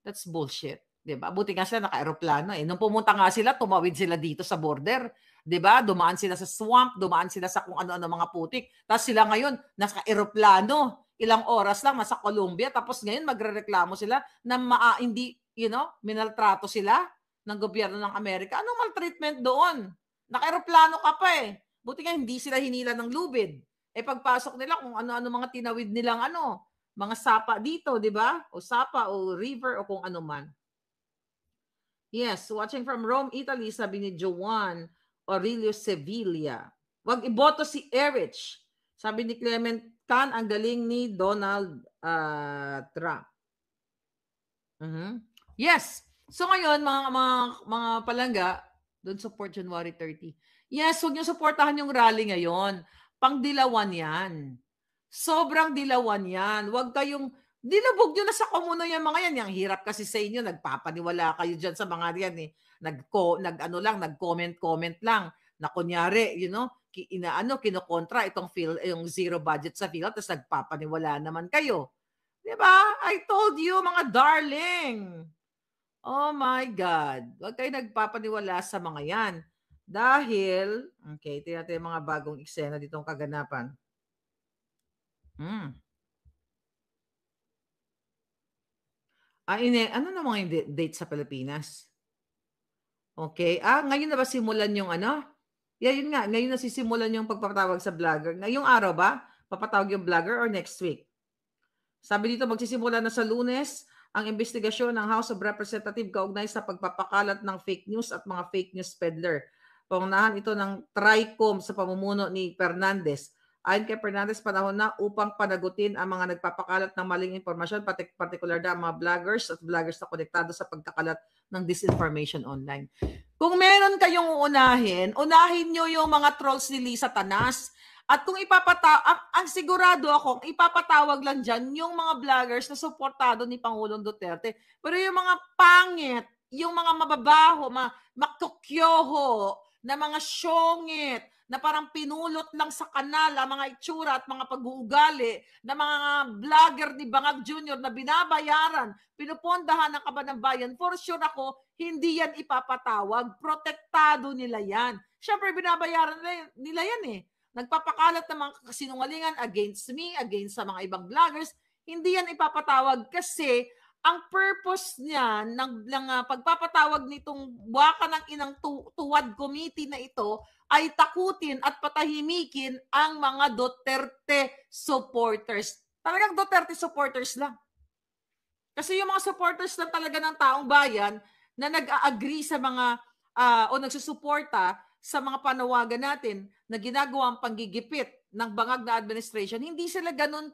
S2: That's bullshit. 'Di ba? Buti nga sila naka-eroplano eh. Nung pumunta nga sila, tumawid sila dito sa border. 'Di ba? Dumaan sila sa swamp, dumaan sila sa kung ano-ano mga putik. Tapos sila ngayon, naka-eroplano. Ilang oras lang nasa Colombia. Tapos ngayon magrereklamo sila na hindi, minaltrato sila ng gobyerno ng Amerika. Anong maltreatment doon? Naka-eroplano ka pa eh. Buti nga hindi sila hinila ng lubid. Eh pagpasok nila kung ano-ano mga tinawid nilang mga sapa dito, di ba? O sapa o river o kung ano man. Yes, watching from Rome, Italy, sabi ni Joan Aurelio Sevilla. Wag iboto si Erich. Sabi ni Clement Can, ang galing ni Donald Trump. Yes. So ngayon, mga palangga, don't support January 30. Yes, huwag niyo supportahan yung rally ngayon. Pangdilawan yan. Sobrang dilawan yan. Huwag kayong, dilabog nyo na sa komuno yung mga yan. Yang hirap kasi sa inyo, nagpapaniwala kayo dyan sa mga yan eh. Nag-comment lang. Na kunyari, kinokontra yung zero budget sa PhilHealth, tapos nagpapaniwala naman kayo. Diba? I told you, mga darling. Oh my God. Huwag kayo nagpapaniwala sa mga yan. Dahil, okay, tingnan natin yung mga bagong eksena ditong kaganapan. Ano na mga date sa Pilipinas? Okay. Ngayon na ba simulan yung yun nga, ngayon nasisimulan yung pagpapatawag sa vlogger. Ngayong araw ba? Papatawag yung vlogger or next week? Sabi dito, magsisimula na sa Lunes ang investigasyon ng House of Representatives kaugnay sa pagpapakalat ng fake news at mga fake news peddler. Pangunahan ito ng TRICOM sa pamumuno ni Fernandez. Ayon kay Fernandez, panahon na upang panagutin ang mga nagpapakalat ng maling impormasyon, partikular na ang mga vloggers at vloggers na konektado sa pagkakalat ng disinformation online. Kung meron kayong unahin nyo yung mga trolls ni Lisa Tanas. At kung ang sigurado ako, ipapatawag lang dyan yung mga vloggers na suportado ni Pangulong Duterte. Pero yung mga pangit, yung mga mababaho, makukyoho, na mga syongit, na parang pinulot lang sa kanal ang mga itsura at mga pag-uugali na mga vlogger ni Bangag Jr. na binabayaran, pinupondahan ng Kaban ng Bayan, for sure ako, hindi yan ipapatawag. Protektado nila yan. Siyempre, binabayaran nila yan eh. Nagpapakalat ng mga kasinungalingan against me, against sa mga ibang vloggers, hindi yan ipapatawag kasi ang purpose niya ng pagpapatawag nitong buwaka ng inang tuwad committee na ito ay takutin at patahimikin ang mga Duterte supporters. Talagang Duterte supporters lang. Kasi yung mga supporters lang talaga ng taong bayan na nag-agree sa mga o nagsusuporta sa mga panawagan natin na ginagawang panggigipit ng bangag na administration, hindi sila ganun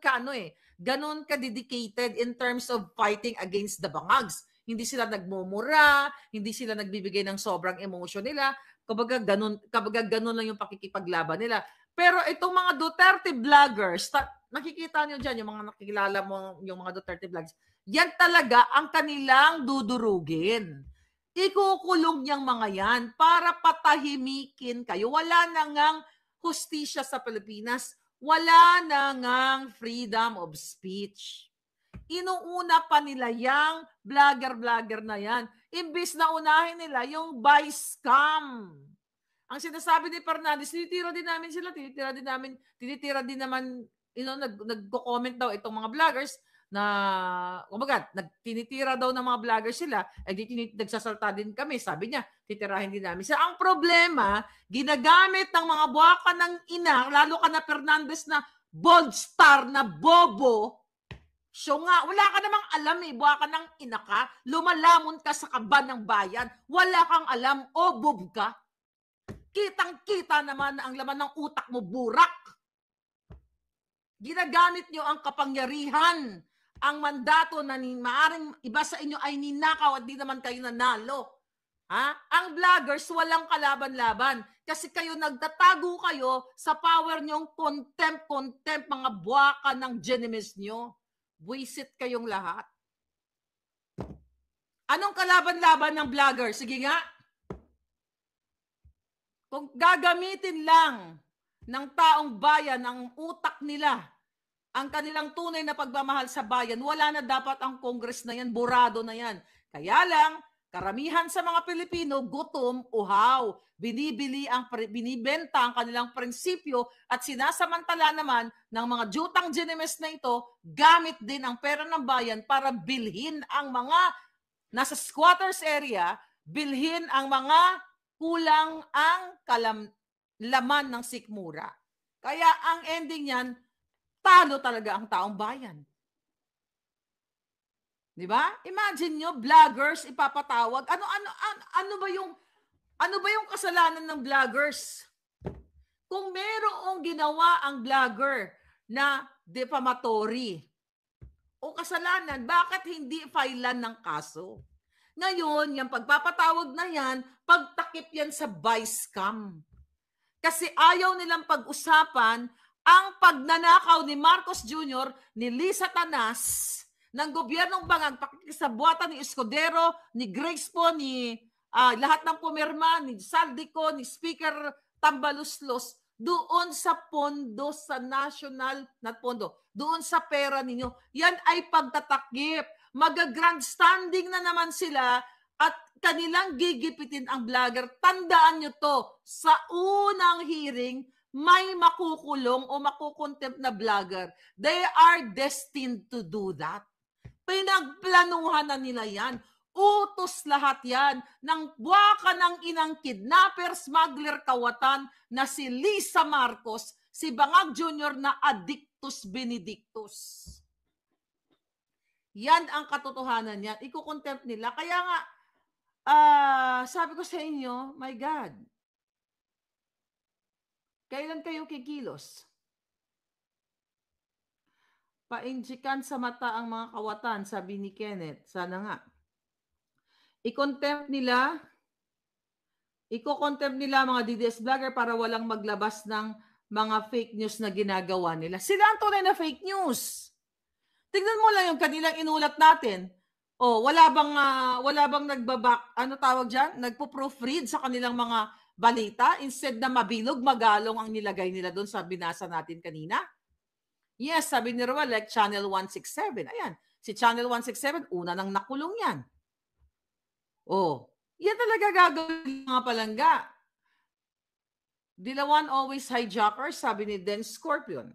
S2: ganun ka-dedicated in terms of fighting against the bangags. Hindi sila nagmumura, hindi sila nagbibigay ng sobrang emotion nila. Kumbaga ganun lang yung pakikipaglaban nila. Pero itong mga Duterte vloggers, nakikita nyo dyan, yung mga nakikilala mo, yung mga Duterte vloggers, yan talaga ang kanilang dudurugin. Ikukulong niyang mga yan para patahimikin kayo. Wala na ngang hustisya sa Pilipinas. Wala na ngang freedom of speech. Inuuna pa nila yung vlogger na yan. Imbis na unahin nila yung vice scam. Ang sinasabi ni Fernandez, tinitira din naman, nagko-comment daw itong mga vloggers, na kumbaga tinitira daw ng mga vlogger sila, nagsasalta din kami, sabi niya titirahin din namin. Ang problema, ginagamit ng mga buwaka ng ina, lalo ka na Fernandez na bold star na bobo. So nga, wala ka namang alam buwaka ng ina ka, lumalamon ka sa Kaban ng Bayan, wala kang alam, bob ka. Kitang-kita naman na ang laman ng utak mo burak. Ginagamit nyo ang kapangyarihan ang mandato na maaring iba sa inyo ay ninakaw at di naman kayo nanalo. Ha? Ang vloggers walang kalaban-laban kasi kayo nagtatago kayo sa power nyong contempt, mga buwaka ng genemies nyo. Buisit kayong lahat. Anong kalaban-laban ng vlogger? Sige nga. Kung gagamitin lang ng taong bayan ang utak nila, ang kanilang tunay na pagmamahal sa bayan, wala na dapat ang Congress na yan, burado na yan. Kaya lang, karamihan sa mga Pilipino, gutom, uhaw, binibenta ang kanilang prinsipyo at sinasamantala naman ng mga jutang genemes na ito, gamit din ang pera ng bayan para bilhin ang mga nasa squatters area, bilhin ang mga kulang ang laman ng sikmura. Kaya ang ending niyan, talo talaga ang taong bayan. Di ba? Imagine nyo, vloggers ipapatawag. Ano ba yung kasalanan ng vloggers? Kung merong ginawa ang vlogger na defamatory o kasalanan, bakit hindi filean ng kaso? Ngayon, yung pagpapatawag na yan, pagtakip yan sa vice scam. Kasi ayaw nilang pag-usapan ang pagnanakaw ni Marcos Jr., ni Lisa Tanas, ng gobyernong Bangag, pakikisabuatan ni Escudero, ni Grace po, ni lahat ng pumirma, ni Saldico, ni Speaker Tambaluslos, doon sa pondo, sa national, not pondo, doon sa pera ninyo. Yan ay pagtatakip. Mag-grandstanding na naman sila at kanilang gigipitin ang vlogger. Tandaan nyo to, sa unang hearing, may makukulong o makukontempt na vlogger. They are destined to do that. Pinagplanuhan na nila yan. Utos lahat yan ng buwaka ng inang kidnapper, smuggler, kawatan na si Lisa Marcos, si Bangag Jr. na Addictus Benedictus. Yan ang katotohanan niyan. Iko-contempt nila. Kaya nga, sabi ko sa inyo, my God, kailan kayo kikilos? Painjikan sa mata ang mga kawatan, sabi ni Kenneth. Sana nga. I-contempt nila mga DDS vlogger para walang maglabas ng mga fake news na ginagawa nila. Sila ang tunay na fake news. Tingnan mo lang yung kanilang inulat natin. Wala bang nagpo-proofread sa kanilang mga balita instead na mabilog, magalong ang nilagay nila doon sa binasa natin kanina? Yes, sabi ni Roel, like Channel 167. Ayan, si Channel 167, una nang nakulong yan. Yan talaga gagawin mga palangga. Dilawan always hijackers, sabi ni Den Scorpion.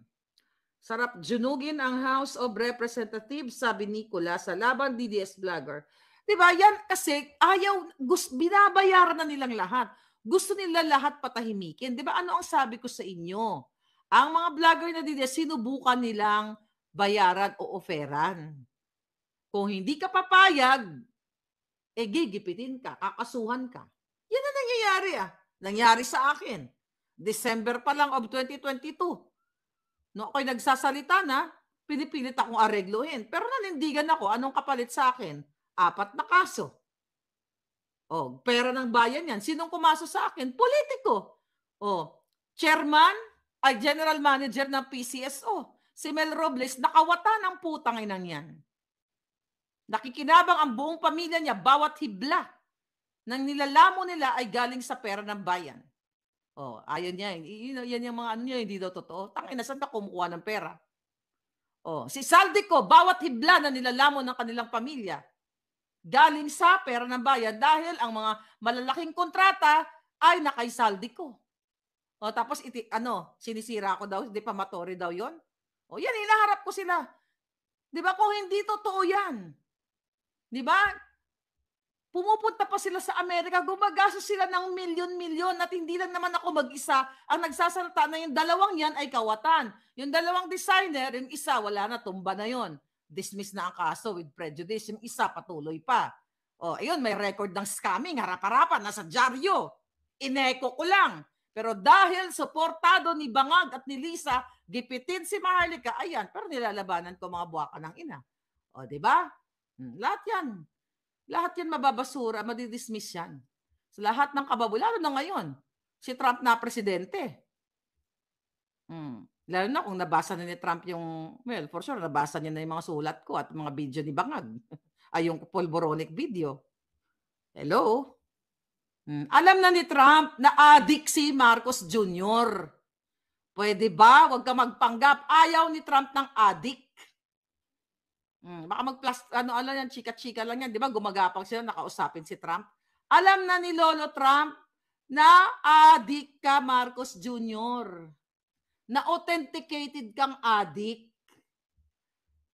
S2: Sarap junugin ang House of Representatives, sabi Nicola, sa laban DDS vlogger. Diba? Yan kasi binabayaran na nilang lahat. Gusto nila lahat patahimikin. Diba? Ano ang sabi ko sa inyo? Ang mga vlogger na DDS, sinubukan nilang bayaran o oferan. Kung hindi ka papayag, gigipitin ka, kakasuhan ka. Yan ang nangyayari Nangyari sa akin. December pa lang of 2022. No, ako'y nagsasalita na, pinipilit akong aregluhin. Pero nanindigan ako, anong kapalit sa akin? 4 na kaso. Pera ng bayan yan. Sinong kumaso sa akin? Politiko. General manager ng PCSO. Si Mel Robles, nakawata ng putang inang yan. Nakikinabang ang buong pamilya niya, bawat hibla ng nilalamo nila ay galing sa pera ng bayan. Ayon niya. Yan yung mga niya, hindi daw totoo. Tangina, saan na kumukuha ng pera? Si Saldico, bawat hibla na nilalamo ng kanilang pamilya, galing sa pera ng bayan dahil ang mga malalaking kontrata ay nakay Saldico. Tapos, sinisira ko daw, defamatory daw yon. Yan, hinaharap ko sila. Di ba? Kung hindi totoo yan. Di ba? Pumupunta pa sila sa Amerika, gumagastos sila ng milyon-milyon at hindi lang naman ako mag-isa ang nagsasalita na yung dalawang yan ay kawatan. Yung dalawang designer, yung isa wala na, tumba na yon. Dismiss na ang kaso with prejudice. Yung isa patuloy pa. Ayun, may record ng scamming, harap-harapan, nasa dyaryo. Ineko ko lang. Pero dahil suportado ni Bangag at ni Lisa, gipitin si Maharlika, ayan, pero nilalabanan ko mga buwaka ng ina. O, di ba? Lahat yan. Lahat yan mababasura, madidismiss yan. Sa lahat ng lalo na ngayon, si Trump na presidente. Lalo na kung nabasa na ni Trump yung, well, for sure, nabasa niya na yung mga sulat ko at mga video ni Bangag. Ay, yung polboronic video. Hello? Alam na ni Trump na addict si Marcos Jr. Pwede ba? Huwag ka magpanggap. Ayaw ni Trump ng addict. Baka ano yan, chika-chika lang yan. Di ba? Gumagapang sila, nakausapin si Trump. Alam na ni Lolo Trump na addict ka, Marcos Jr. Na authenticated kang addict.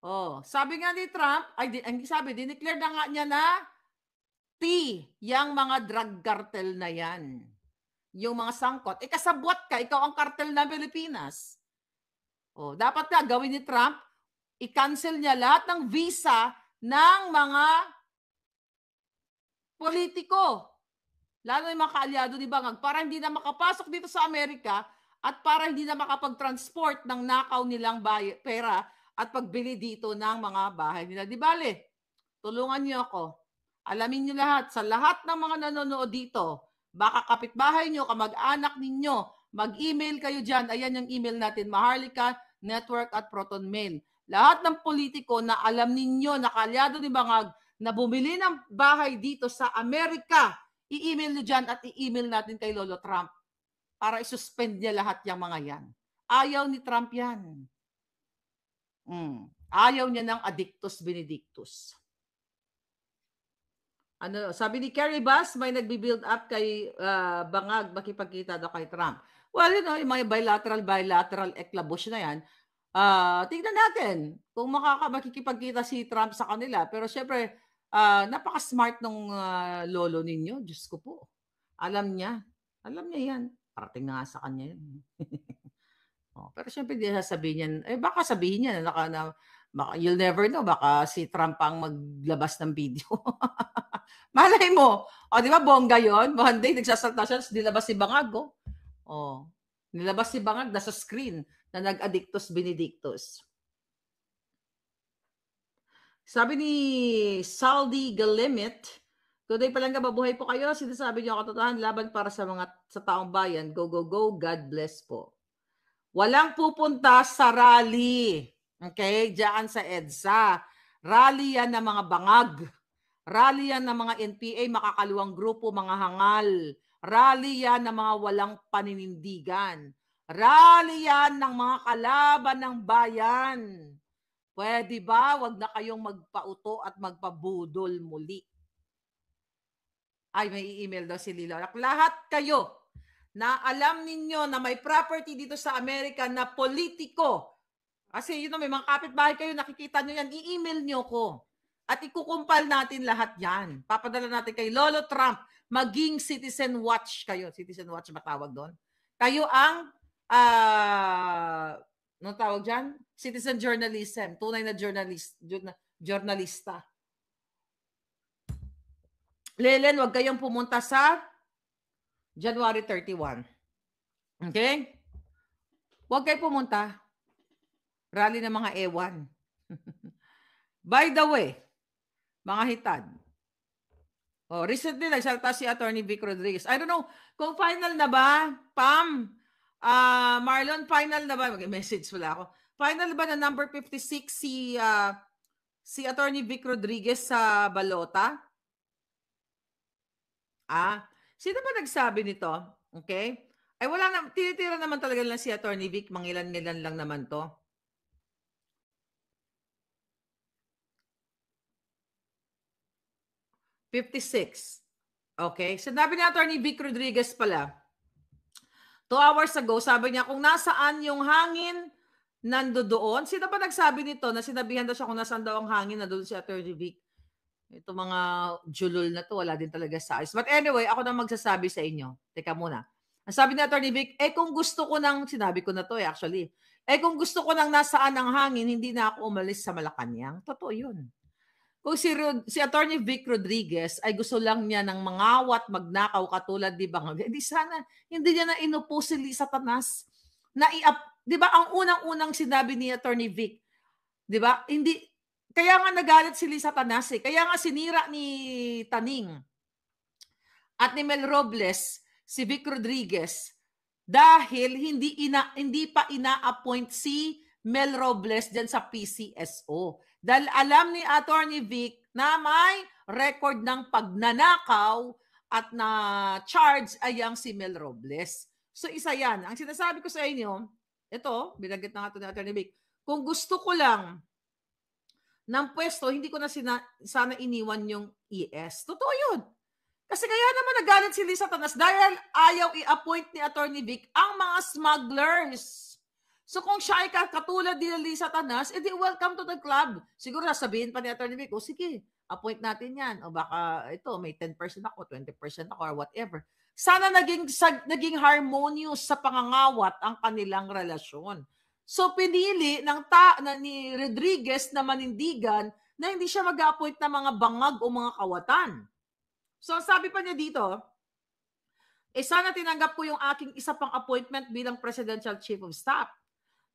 S2: Oh, sabi nga ni Trump, dineclare na nga niya na yung mga drug cartel na yan. Yung mga sangkot. Kasabwat ka, ikaw ang cartel ng Pilipinas. Oh, dapat nga gawin ni Trump, i-cancel niya lahat ng visa ng mga politiko. Lalo yung mga kaalyado ni Bangag para hindi na makapasok dito sa Amerika at para hindi na makapag-transport ng nakaw nilang pera at pagbili dito ng mga bahay nila. Di bale, tulungan niyo ako. Alamin niyo lahat, sa lahat ng mga nanonood dito, baka kapitbahay niyo, kamag-anak ninyo, mag-email kayo dyan. Ayan yung email natin, Maharlika Network at Proton Mail. Lahat ng politiko na alam ninyo, na kaalyado ni Bangag, na bumili ng bahay dito sa Amerika, i-email niyo dyan at i-email natin kay Lolo Trump para isuspend niya lahat yung mga yan. Ayaw ni Trump yan. Ayaw niya ng addictus benedictus. Ano, sabi ni Kerry Bass, may nagbi-build up kay Bangag makipagkita daw kay Trump. Well, yung mga bilateral eklabush na yan, tingnan natin kung makikipagkita si Trump sa kanila. Pero syempre, napaka-smart nung lolo ninyo. Diyos ko po. Alam niya yan. Parating na nga sa kanya yun. Pero syempre, hindi sasabihin niya, baka sabihin niya na you'll never know, baka si Trump ang maglabas ng video. Malay mo. Di ba bongga yun? One day, nagsasalta siya, nilabas si Bangag. Nilabas si Bangag, nasa screen na nag-addictus benedictus. Sabi ni Saldi Galimit, good day Palangga, mabuhay po kayo. Sinasabi niyo ang katotohanan, laban para sa taong bayan. Go, go, go. God bless po. Walang pupunta sa rally. Okay? Diyan sa EDSA. Rally yan ng mga Bangag. Rally yan ng mga NPA, makakaluwang grupo, mga hangal. Rally yan ng mga walang paninindigan. Rally yan ng mga kalaban ng bayan. Pwede ba? Wag na kayong magpauto at magpabudol muli. Ay, may email daw si Lilo. Lahat kayo na alam ninyo na may property dito sa Amerika na politiko. Kasi may mga kapitbahay kayo, nakikita nyo yan, i-email nyo ko. At ikukumpal natin lahat yan. Papadala natin kay Lolo Trump. Maging Citizen Watch kayo. Citizen Watch matawag doon. Kayo ang, anong tawag dyan? Citizen journalism. Tunay na journalista. Lelen, wag kayong pumunta sa January 31. Okay? Huwag kayo pumunta. Rally ng mga ewan. By the way, mga hitad. Recently, nagsalta si Attorney Vic Rodriguez. I don't know kung final na ba, Pam, Marlon, final na ba? Mag-message wala ako. Final ba na number 56 si Attorney Vic Rodriguez sa Balota? Sino ba nagsabi nito? Okay? Ay wala na, tinitira naman talaga lang si Attorney Vic, mangilan-ngilan lang naman to. $56. Okay? Sinabi ni Attorney Vic Rodriguez pala, 2 hours ago, sabi niya, kung nasaan yung hangin, nandoon. Sino ba nagsabi nito na sinabihan daw siya kung nasaan daw ang hangin, nandoon si Attorney Vic? Ito mga julol na to, wala din talaga sa ayos. But anyway, ako na magsasabi sa inyo. Teka muna. Ang sabi ni Attorney Vic, kung gusto ko nang, sinabi ko na to actually, kung gusto ko nang nasaan ang hangin, hindi na ako umalis sa Malacanang. Totoo yun. Kung si Attorney Vic Rodriguez ay gusto lang niya ng mangawat, magnakaw katulad di Bangag, di sana hindi niya na inupo si Satanas. Di ba ang unang-unang sinabi ni Attorney Vic, di ba? Hindi Kaya nga nagalit si Lisa Tanas eh. Kaya nga sinira ni Taning at ni Mel Robles si Vic Rodriguez dahil hindi pa ina-appoint si Mel Robles dyan sa PCSO. Dahil alam ni Attorney Vic na may record ng pagnanakaw at na charge ay ang si Mel Robles. So isa yan. Ang sinasabi ko sa inyo, ito, binanggit na nga ito ni Attorney Vic, kung gusto ko lang ng pwesto, hindi ko na sana iniwan yung ES. Totoo yun. Kasi kaya naman nagalit si Lisa Tanas dahil ayaw i-appoint ni Attorney Vic ang mga smugglers. So kung siya ay katulad ni Lisa Tanas, edi welcome to the club. Siguro sabihin pa ni Attorney Vic, o sige, appoint natin yan. O baka ito, may 10% ako, 20% ako, or whatever. Sana naging harmonious sa pangangawat ang kanilang relasyon. So pinili ni Rodriguez na manindigan na hindi siya mag-appoint ng mga bangag o mga kawatan. So sabi pa niya dito, sana tinanggap ko yung aking isa pang appointment bilang Presidential Chief of Staff.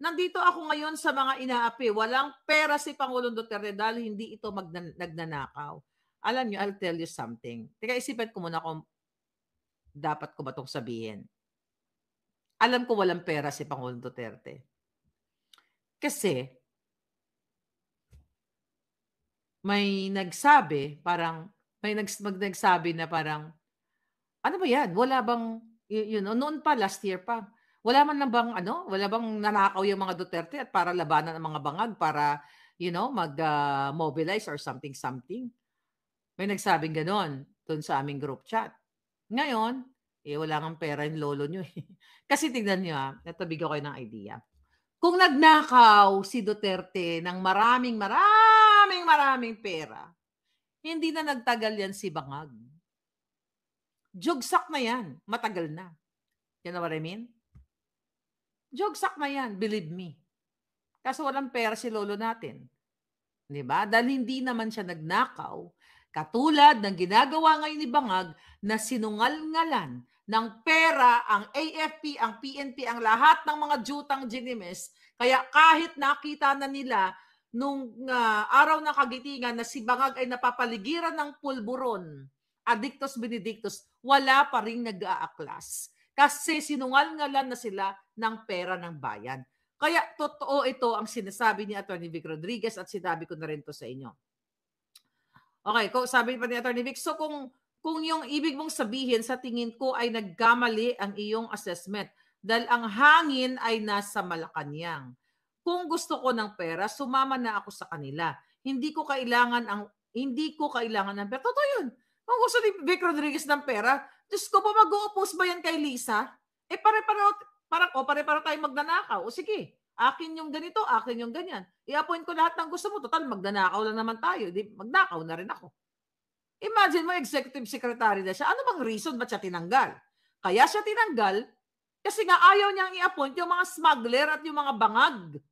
S2: Nandito ako ngayon sa mga inaapi. Walang pera si Pangulong Duterte dahil hindi ito nagnanakaw. Alam niyo, I'll tell you something. Teka, isipan ko muna kung dapat ko ba itong sabihin. Alam ko walang pera si Pangulong Duterte. Kasi may nagsabi na parang, ano ba yan? Wala bang, noon pa, last year pa, wala bang nanakaw yung mga Duterte at para labanan ang mga bangag para, mag-mobilize or something. May nagsabing ganon doon sa aming group chat. Ngayon, wala kang pera yung lolo nyo. Kasi tignan nyo ito bigyan ko kayo ng idea. Kung nagnakaw si Duterte ng maraming pera, hindi na nagtagal yan si bangag. Jogsak na yan. Matagal na. You know what I mean? Jogsak na yan. Believe me. Kaso walang pera si lolo natin. Diba? Dahil hindi naman siya nagnakaw. Katulad ng ginagawa ngayon ni Bangag na sinungal-ngalan ng pera ang AFP, ang PNP, ang lahat ng mga jutang ginimes. Kaya kahit nakita na nila nung araw ng kagitingan na si Bangag ay napapaligiran ng pulburon, Adictus Benedictus, wala pa rin nag-aaklas. Kasi sinungal-ngalan na sila ng pera ng bayan. Kaya totoo ito ang sinasabi ni Atty. Vic Rodriguez at sinabi ko na rin to sa inyo. Okay, sabi pa ni Atty. Vic, so kung yung ibig mong sabihin sa tingin ko ay nagkamali ang iyong assessment dahil ang hangin ay nasa Malacanang. Kung gusto ko ng pera, sumama na ako sa kanila. Hindi ko kailangan ng pera. Totoo yun. Kung gusto ni Vic Rodriguez ng pera, Diyos ko ba mag-o-oppose ba yan kay Lisa? Pare-pareho tayo magnanakaw. O sige, akin yung ganito, akin yung ganyan. I-appoint ko lahat ng gusto mo. Total, magnanakaw lang naman tayo. Di, magnakaw na rin ako. Imagine mo, executive secretary na siya. Ano bang reason ba't siya tinanggal? Kaya siya tinanggal kasi nga ayaw niyang i-appoint yung mga smuggler at yung mga bangag.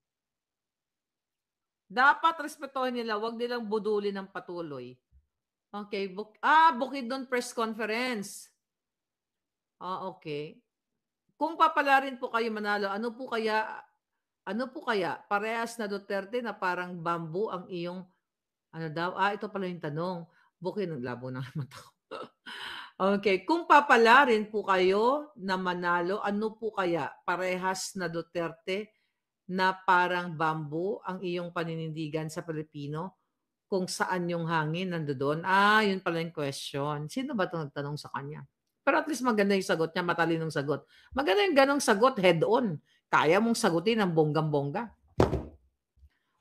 S2: Dapat respetuhin nila, wag nilang budulin ng patuloy. Okay. Bukidnon press conference. Okay. Kung papalarin po kayo manalo, ano po kaya parehas na Duterte na parang bamboo ang iyong ito pala yung tanong. Labo na naman ako. Okay, kung papalarin po kayo na manalo, ano po kaya parehas na Duterte na parang bamboo ang iyong paninindigan sa Pilipino? Kung saan yung hangin nandoon? Yun pala yung question. Sino ba itong nagtanong sa kanya? Pero at least maganda yung sagot niya, matalinong sagot. Maganda yung ganong sagot, head-on. Kaya mong sagutin ng bonggang-bongga.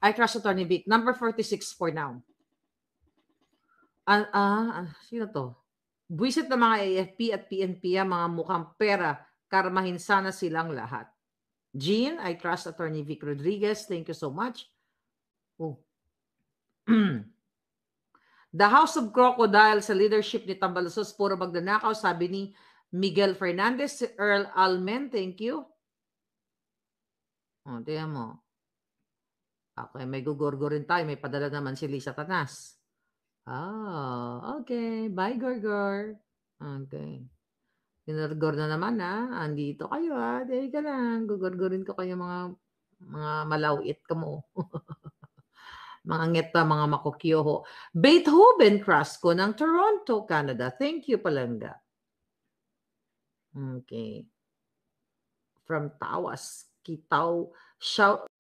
S2: I trust Attorney Vic. Number 46 for now. Sino to? Buwisit ng mga AFP at PNP, mga mukhang pera, karmahin sana silang lahat. Jean, I trust Attorney Vic Rodriguez. Thank you so much. The House of Crocodile sa leadership ni Tambalusos, puro magnanakaw, sabi ni Miguel Fernandez. Si Earl Almen, thank you. Tingnan mo. Okay, may gugorgorin tayo. May padala naman si Lisa Tanas. Okay. Bye, Gorgor. Okay. Ginurgor na naman, andito kayo, Dahil ka lang. Gugorgorin ko kayo mga malawit ka mo. Mga ngeta, mga makokyoho. Beethoven Crasco ng Toronto, Canada. Thank you, Palangga. Okay. From Tawas, Kitaw, shout